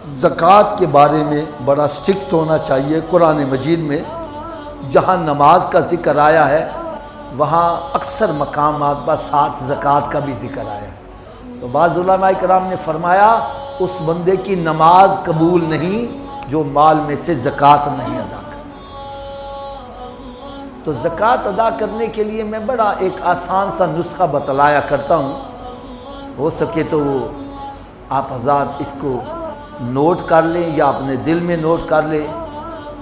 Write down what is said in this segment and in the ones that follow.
زکوٰۃ کے بارے میں بڑا سٹرکٹ ہونا چاہیے۔ قرآن مجید میں جہاں نماز کا ذکر آیا ہے وہاں اکثر مقامات پر ساتھ زکوٰۃ کا بھی ذکر آیا ہے۔ تو بعض علماء کرام نے فرمایا اس بندے کی نماز قبول نہیں جو مال میں سے زکوٰۃ نہیں ادا کرتا۔ تو زکوٰۃ ادا کرنے کے لیے میں بڑا ایک آسان سا نسخہ بتلایا کرتا ہوں، ہو سکے تو آپ حضرات اس کو نوٹ کر لیں یا اپنے دل میں نوٹ کر لیں۔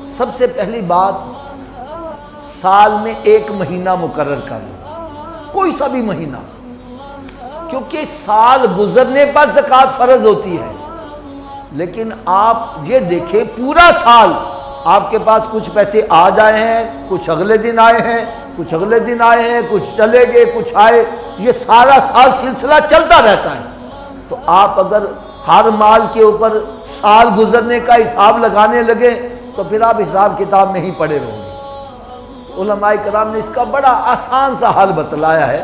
سب سے پہلی بات، سال میں ایک مہینہ مقرر کر لیں، کوئی سا بھی مہینہ، کیونکہ سال گزرنے پر زکوٰۃ فرض ہوتی ہے۔ لیکن آپ یہ دیکھیں پورا سال آپ کے پاس کچھ پیسے آ جائے ہیں، کچھ اگلے دن آئے ہیں، کچھ اگلے دن آئے ہیں، کچھ چلے گئے، کچھ آئے، یہ سارا سال سلسلہ چلتا رہتا ہے۔ تو آپ اگر ہر مال کے اوپر سال گزرنے کا حساب لگانے لگے تو پھر آپ حساب کتاب میں ہی پڑے رہو گے۔ تو علماء کرام نے اس کا بڑا آسان سا حل بتلایا ہے۔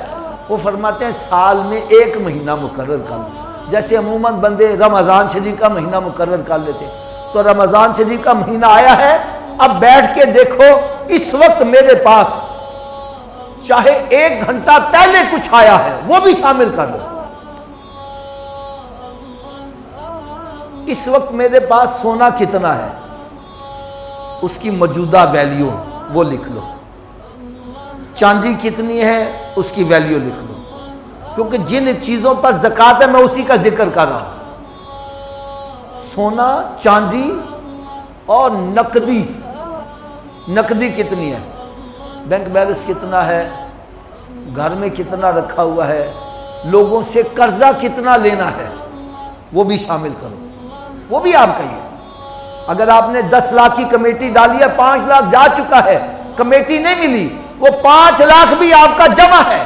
وہ فرماتے ہیں سال میں ایک مہینہ مقرر کر لیں۔ جیسے عموماً بندے رمضان شریف کا مہینہ مقرر کر لیتے، تو رمضان شریف کا مہینہ آیا ہے، اب بیٹھ کے دیکھو اس وقت میرے پاس چاہے 1 گھنٹہ پہلے کچھ آیا ہے وہ بھی شامل کر لو۔ اس وقت میرے پاس سونا کتنا ہے، اس کی موجودہ ویلیو وہ لکھ لو، چاندی کتنی ہے اس کی ویلیو لکھ لو، کیونکہ جن چیزوں پر زکوٰۃ ہے میں اسی کا ذکر کر رہا ہوں۔ سونا، چاندی اور نقدی کتنی ہے، بینک بیلنس کتنا ہے، گھر میں کتنا رکھا ہوا ہے، لوگوں سے قرضہ کتنا لینا ہے وہ بھی شامل کرو، وہ بھی آپ کا ہی ہے۔ اگر آپ نے 10 لاکھ کی کمیٹی ڈالی ہے، 5 لاکھ جا چکا ہے، کمیٹی نہیں ملی، وہ 5 لاکھ بھی آپ کا جمع ہے،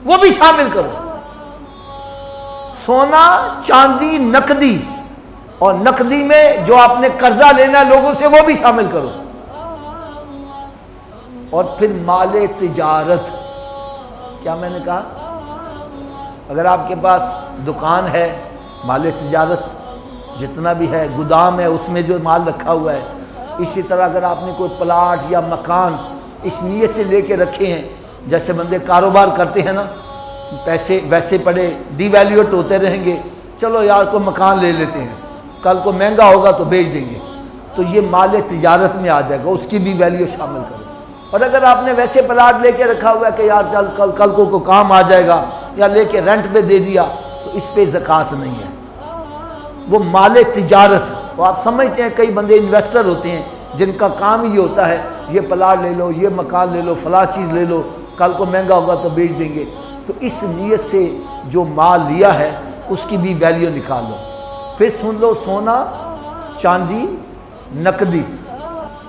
وہ بھی شامل کرو۔ سونا، چاندی، نقدی، اور نقدی میں جو آپ نے قرضہ لینا ہے لوگوں سے وہ بھی شامل کرو۔ اور پھر مال تجارت، کیا میں نے کہا؟ اگر آپ کے پاس دکان ہے، مال تجارت جتنا بھی ہے، گودام ہے اس میں جو مال رکھا ہوا ہے۔ اسی طرح اگر آپ نے کوئی پلاٹ یا مکان اس نیت سے لے کے رکھے ہیں، جیسے بندے کاروبار کرتے ہیں نا، پیسے ویسے پڑے ڈی ویلیوٹ ہوتے رہیں گے، چلو یار کو مکان لے لیتے ہیں، کل کو مہنگا ہوگا تو بیچ دیں گے، تو یہ مال تجارت میں آ جائے گا، اس کی بھی ویلیو شامل کرو۔ اور اگر آپ نے ویسے پلاٹ لے کے رکھا ہوا ہے کہ یار چل کل کو کام آ جائے گا، یا لے کے رینٹ پہ دے دیا، تو اس پہ زکوٰۃ نہیں ہے، وہ مال تجارت۔ وہ آپ سمجھتے ہیں کئی بندے انویسٹر ہوتے ہیں جن کا کام ہی یہ ہوتا ہے یہ پلاٹ لے لو، یہ مکان لے لو، فلاں چیز لے لو، کل کو مہنگا ہوگا تو بیچ دیں گے۔ تو اس نیت سے جو مال لیا ہے اس کی بھی ویلیو نکال لو۔ پھر سن لو، سونا، چاندی،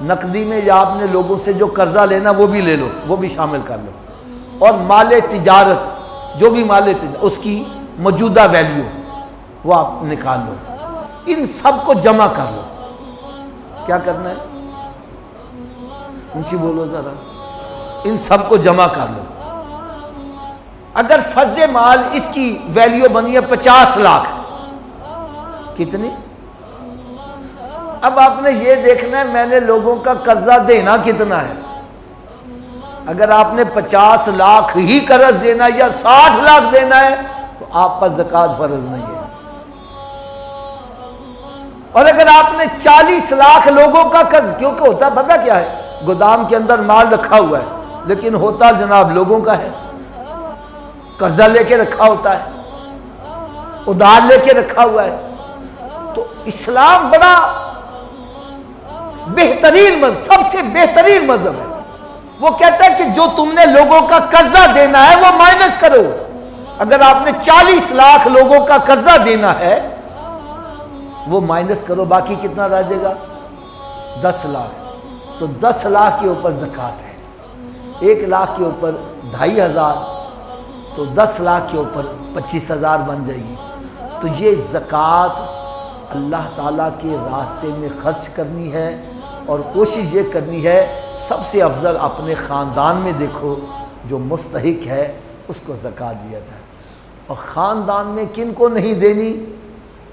نقدی میں یا آپ نے لوگوں سے جو قرضہ لینا وہ بھی لے لو، وہ بھی شامل کر لو۔ اور مال تجارت، جو بھی مال تجارت اس کی موجودہ ویلیو وہ آپ نکال لو۔ ان سب کو جمع کر لو۔ کیا کرنا ہے؟ اونچی بولو ذرا۔ ان سب کو جمع کر لو۔ اگر فرض مال اس کی ویلیو بنی ہے 50 لاکھ، کتنی؟ اب آپ نے یہ دیکھنا ہے میں نے لوگوں کا قرضہ دینا کتنا ہے۔ اگر آپ نے 50 لاکھ ہی قرض دینا یا 60 لاکھ دینا ہے تو آپ پر زکوٰۃ فرض نہیں ہے۔ اور اگر آپ نے 40 لاکھ لوگوں کا قرض، کیونکہ ہوتا پتہ کیا ہے، گودام کے اندر مال رکھا ہوا ہے لیکن ہوتا جناب لوگوں کا ہے، قرضہ لے کے رکھا ہوتا ہے، ادھار لے کے رکھا ہوا ہے۔ تو اسلام بڑا بہترین مذہب، سب سے بہترین مذہب ہے۔ وہ کہتا ہے کہ جو تم نے لوگوں کا قرضہ دینا ہے وہ مائنس کرو۔ اگر آپ نے 40 لاکھ لوگوں کا قرضہ دینا ہے وہ مائنس کرو، باقی کتنا رہ جائے گا؟ 10 لاکھ۔ تو 10 لاکھ کے اوپر زکوٰۃ ہے، 1 لاکھ کے اوپر 2500، تو 10 لاکھ کے اوپر 25,000 بن جائے گی۔ تو یہ زکوٰۃ اللہ تعالیٰ کے راستے میں خرچ کرنی ہے، اور کوشش یہ کرنی ہے سب سے افضل اپنے خاندان میں دیکھو جو مستحق ہے اس کو زکوٰۃ دیا جائے۔ اور خاندان میں کن کو نہیں دینی؟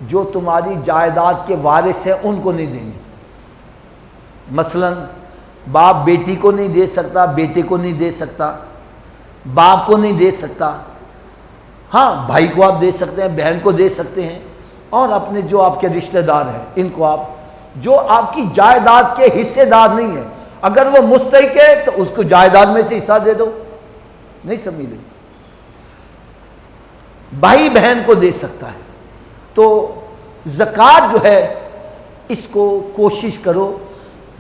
جو تمہاری جائیداد کے وارث ہیں ان کو نہیں دینی۔ مثلا باپ بیٹی کو نہیں دے سکتا، بیٹے کو نہیں دے سکتا، باپ کو نہیں دے سکتا، ہاں بھائی کو آپ دے سکتے ہیں، بہن کو دے سکتے ہیں، اور اپنے جو آپ کے رشتہ دار ہیں ان کو آپ، جو آپ کی جائیداد کے حصے دار نہیں ہیں، اگر وہ مستحق ہے تو اس کو جائیداد میں سے حصہ دے دو، نہیں سمجھ لیں۔ بھائی بہن کو دے سکتا ہے۔ تو زکوٰۃ جو ہے اس کو کوشش کرو،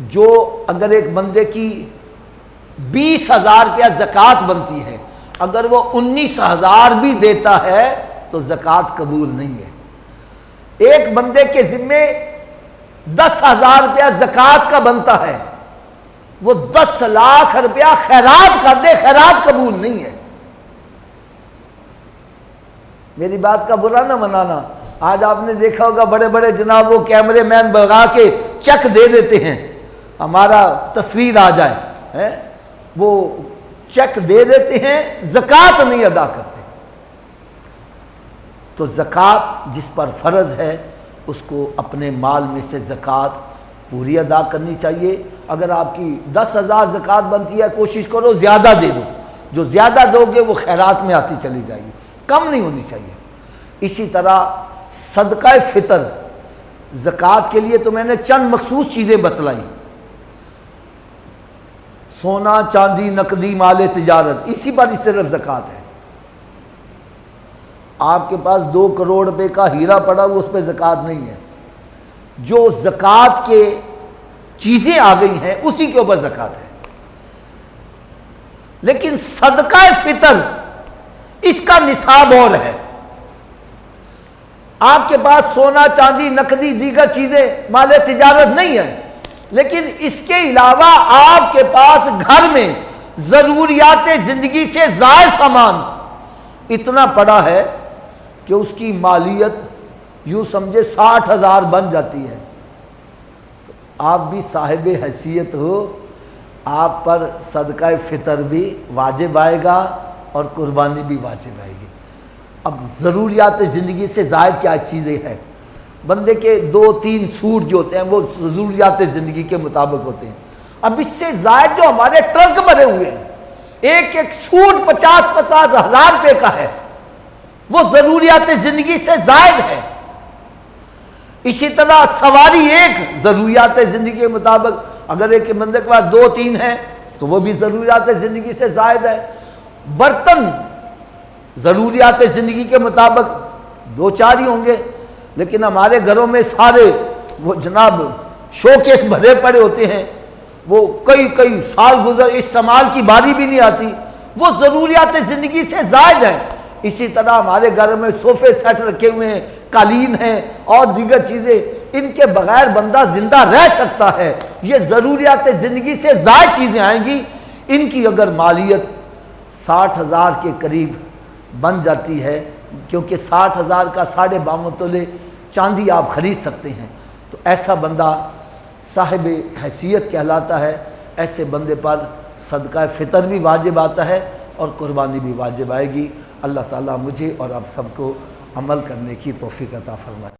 جو اگر ایک بندے کی 20,000 روپیہ زکوٰۃ بنتی ہے، اگر وہ 19,000 بھی دیتا ہے تو زکوٰۃ قبول نہیں ہے۔ ایک بندے کے ذمے 10,000 روپیہ زکوٰۃ کا بنتا ہے، وہ 10 لاکھ روپیہ خیرات کر دے، خیرات قبول نہیں ہے۔ میری بات کا برا نہ منانا، آج آپ نے دیکھا ہوگا بڑے بڑے جناب وہ کیمرے مین بگا کے چیک دے دیتے ہیں، ہمارا تصویر آ جائے، وہ چیک دے دیتے ہیں، زکوٰۃ نہیں ادا کرتے۔ تو زکوٰۃ جس پر فرض ہے اس کو اپنے مال میں سے زکوٰۃ پوری ادا کرنی چاہیے۔ اگر آپ کی 10,000 زکوٰۃ بنتی ہے، کوشش کرو زیادہ دے دو، جو زیادہ دو گے وہ خیرات میں آتی چلی جائے گی، کم نہیں ہونی چاہیے۔ اسی طرح صدقہ فطر، زکوٰۃ کے لیے تو میں نے چند مخصوص چیزیں بتلائیں، سونا چاندی نقدی مال تجارت، اسی پر صرف زکوٰۃ ہے۔ آپ کے پاس 2 کروڑ روپے کا ہیرا پڑا وہ اس پہ زکوٰۃ نہیں ہے، جو زکوٰۃ کے چیزیں آ گئی ہیں اسی کے اوپر زکوٰۃ ہے۔ لیکن صدقہ فطر اس کا نصاب اور ہے۔ آپ کے پاس سونا چاندی نقدی دیگر چیزیں مال تجارت نہیں ہے، لیکن اس کے علاوہ آپ کے پاس گھر میں ضروریات زندگی سے زائد سامان اتنا پڑا ہے کہ اس کی مالیت یوں سمجھے 60,000 بن جاتی ہے، تو آپ بھی صاحب حیثیت ہو، آپ پر صدقہ فطر بھی واجب آئے گا اور قربانی بھی واجب آئے گی۔ اب ضروریات زندگی سے زائد کیا چیزیں ہیں؟ بندے کے 2-3 سوٹ جو ہوتے ہیں وہ ضروریات زندگی کے مطابق ہوتے ہیں۔ اب اس سے زائد جو ہمارے ٹرنک بھرے ہوئے ہیں، ایک ایک سوٹ 50-50 ہزار روپے کا ہے، وہ ضروریات زندگی سے زائد ہے۔ اسی طرح سواری ایک ضروریات زندگی کے مطابق، اگر ایک بندے کے پاس 2-3 ہیں تو وہ بھی ضروریات زندگی سے زائد ہے۔ برتن ضروریات زندگی کے مطابق 2-4 ہی ہوں گے، لیکن ہمارے گھروں میں سارے وہ جناب شوکیس بھرے پڑے ہوتے ہیں، وہ کئی سال گزر استعمال کی باری بھی نہیں آتی، وہ ضروریات زندگی سے زائد ہیں۔ اسی طرح ہمارے گھر میں صوفے سیٹ رکھے ہوئے ہیں، قالین ہیں اور دیگر چیزیں، ان کے بغیر بندہ زندہ رہ سکتا ہے، یہ ضروریات زندگی سے زائد چیزیں آئیں گی۔ ان کی اگر مالیت 60,000 کے قریب بن جاتی ہے، کیونکہ 60,000 کا 52.5 تولے چاندی آپ خرید سکتے ہیں، تو ایسا بندہ صاحب حیثیت کہلاتا ہے۔ ایسے بندے پر صدقہ فطر بھی واجب آتا ہے اور قربانی بھی واجب آئے گی۔ اللہ تعالیٰ مجھے اور آپ سب کو عمل کرنے کی توفیق عطا فرمائے۔